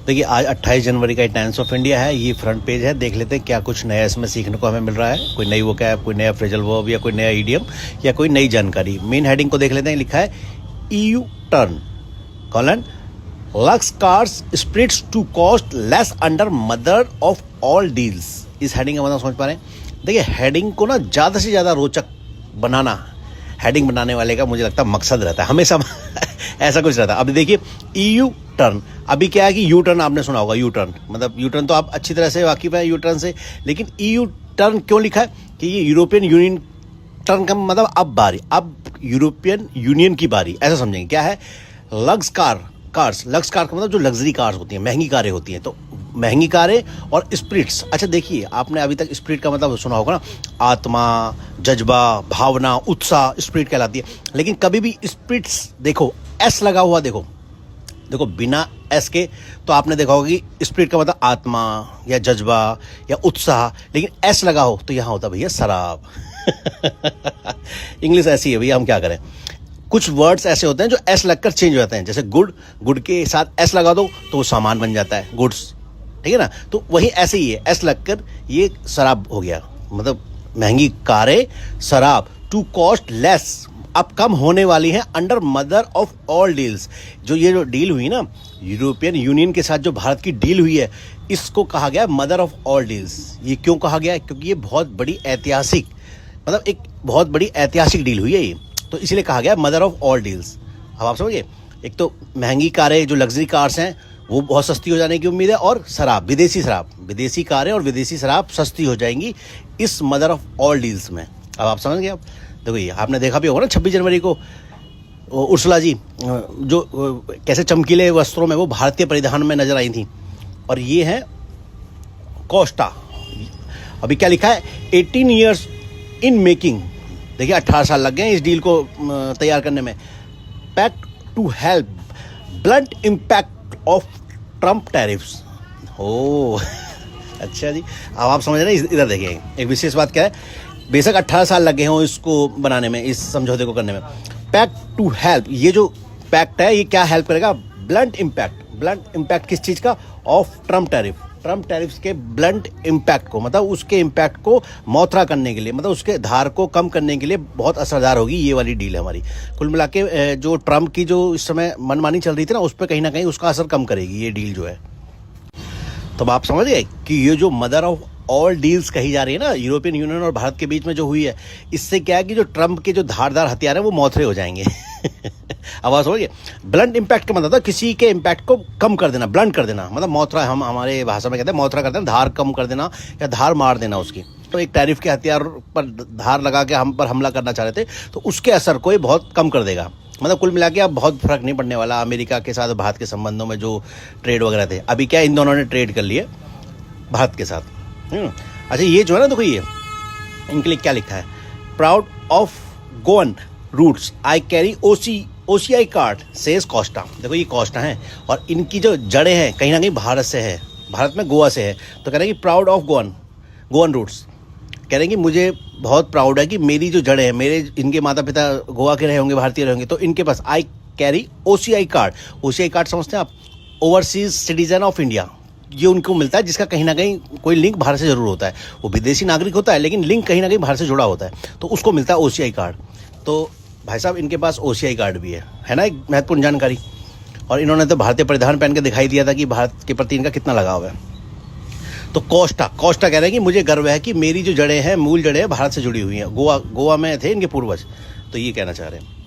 देखिए आज 28 जनवरी का टाइम्स ऑफ इंडिया है, ये फ्रंट पेज है। देख लेते हैं क्या कुछ नया इसमें सीखने को हमें मिल रहा है। कोई नई वोकैब, कोई नया फ्रेजल वर्ब या कोई नया इडियम या कोई नई जानकारी। मेन हेडिंग को देख लेते हैं। लिखा है EU turn colon lux cars spirits to cost less under mother of all deals. इस हेडिंग का मतलब समझ पा रहे हैं। देखिए हेडिंग को ना ज़्यादा से ज़्यादा रोचक बनाना हेडिंग बनाने वाले का मुझे लगता है मकसद रहता है हमेशा। ऐसा कुछ रहता है। अब देखिए EU टर्न, अभी क्या है कि यू टर्न आपने सुना होगा। यू टर्न मतलब यू टर्न तो आप अच्छी तरह से वाकिफ है यू टर्न से, लेकिन EU टर्न क्यों लिखा है कि ये यूरोपियन यूनियन टर्न का मतलब अब यूरोपियन यूनियन की बारी, ऐसा समझेंगे। क्या है लग्स कार्स का मतलब जो लग्जरी कार्स होती हैं, महंगी कारें होती हैं, तो महंगी कारें और स्पिरिट्स। अच्छा देखिए आपने अभी तक स्पिरिट का मतलब सुना होगा ना, आत्मा, जज्बा, भावना, उत्साह, स्पिरिट कहलाती है। लेकिन कभी भी स्पिरिट्स देखो एस लगा हुआ, देखो बिना एस के तो आपने देखा होगा कि स्पिरिट का मतलब आत्मा या जज्बा या उत्साह, लेकिन एस लगा हो तो यहाँ होता भैया शराब। इंग्लिश ऐसी है भैया, हम क्या करें। कुछ वर्ड्स ऐसे होते हैं जो एस लगकर चेंज हो जाते हैं। जैसे गुड के साथ एस लगा दो तो वो सामान बन जाता है, गुड्स, ठीक है ना। तो वही ऐसे ही है, एस लगकर ये शराब हो गया। मतलब महंगी कारें, शराब, टू कॉस्ट लेस, अब कम होने वाली है under mother of all deals. ये जो डील हुई ना यूरोपियन यूनियन के साथ, जो भारत की डील हुई है, इसको कहा गया मदर ऑफ ऑल डील्स। ये क्यों कहा गया है? क्योंकि ये बहुत बड़ी ऐतिहासिक, मतलब एक बहुत बड़ी ऐतिहासिक डील हुई है ये, तो इसलिए कहा गया मदर ऑफ ऑल डील्स। अब आप समझिए, एक तो महंगी कारें जो लग्जरी कार्स हैं वो बहुत सस्ती हो जाने की उम्मीद है, और शराब, विदेशी कारें और विदेशी शराब सस्ती हो जाएंगी इस मदर ऑफ ऑल डील्स में। अब आप समझ गए। अब देखो ये आपने देखा भी होगा ना 26 जनवरी को उर्सुला जी जो कैसे चमकीले वस्त्रों में वो भारतीय परिधान में नजर आई थी। और ये है कोस्टा। अभी क्या लिखा है 18 ईयर्स इन मेकिंग। देखिए 18 साल लग गए इस डील को तैयार करने में। Pact to help blunt impact of Trump tariffs. ओ अच्छा जी, अब आप समझ रहे हैं। इधर देखिए एक विशेष बात क्या है। बेशक 18 साल लगे हों इसको बनाने में, इस समझौते को करने में। पैक्ट टू हेल्प, ये जो पैक्ट है ये क्या हेल्प करेगा? ब्लंट इम्पैक्ट किस चीज़ का? ऑफ ट्रम्प टैरिफ्स के ब्लंट इम्पैक्ट को, मतलब उसके इम्पैक्ट को मौथरा करने के लिए, मतलब उसके धार को कम करने के लिए बहुत असरदार होगी ये वाली डील है हमारी। कुल मिला के जो ट्रम्प की जो इस समय मनमानी चल रही थी ना, उस पर कहीं ना कहीं उसका असर कम करेगी ये डील जो है। तो आप समझ गए कि ये जो मदर ऑफ ऑल डील्स कही जा रही है ना यूरोपियन यूनियन और भारत के बीच में जो हुई है, इससे क्या है कि जो ट्रम्प के जो धारदार हथियार हैं वो मौथरे हो जाएंगे। अब आप समझिए, ब्लंट इम्पैक्ट का मतलब था किसी के इम्पैक्ट को कम कर देना, ब्लंट कर देना, मतलब मौथरा, हम हमारे भाषा में कहते हैं मौथरा कर देना, धार कम कर देना या धार मार देना उसकी। तो एक टैरिफ के हथियार पर धार लगा के हम पर हमला करना चाह रहे थे, तो उसके असर को ये बहुत कम कर देगा। मतलब कुल मिला के अब बहुत फर्क नहीं पड़ने वाला अमेरिका के साथ भारत के संबंधों में जो ट्रेड वगैरह थे। अभी क्या इन दोनों ने ट्रेड कर लिए भारत के साथ। अच्छा ये जो है ना, देखो ये इनके लिए क्या लिखा है। Proud of Goan roots I carry OCI card says Costa. देखो ये कोस्टा है और इनकी जो जड़ें हैं कहीं ना कहीं भारत से है, भारत में गोवा से है। तो कह रहे हैं कि प्राउड ऑफ गोवन रूट्स, कह रहे हैं कि मुझे बहुत प्राउड है कि मेरी जो जड़ें हैं, इनके माता पिता गोवा के रहे होंगे, भारतीय रहे होंगे, तो इनके पास आई कैरी OCI कार्ड समझते हैं आप? Overseas citizen of India. ये उनको मिलता है जिसका कहीं ना कहीं कोई लिंक भारत से जरूर होता है। वो विदेशी नागरिक होता है लेकिन लिंक कहीं ना कहीं भारत से जुड़ा होता है, तो उसको मिलता है OCI कार्ड। तो भाई साहब इनके पास OCI कार्ड भी है ना, एक महत्वपूर्ण जानकारी। और इन्होंने तो भारतीय परिधान पहन के दिखाई दिया था कि भारत के प्रति इनका कितना लगाव है। तो कोस्टा कह रहे हैं कि मुझे गर्व है कि मेरी जो जड़ें हैं, मूल जड़ें हैं, भारत से जुड़ी हुई हैं। गोवा में थे इनके पूर्वज, तो ये कहना चाह रहे हैं।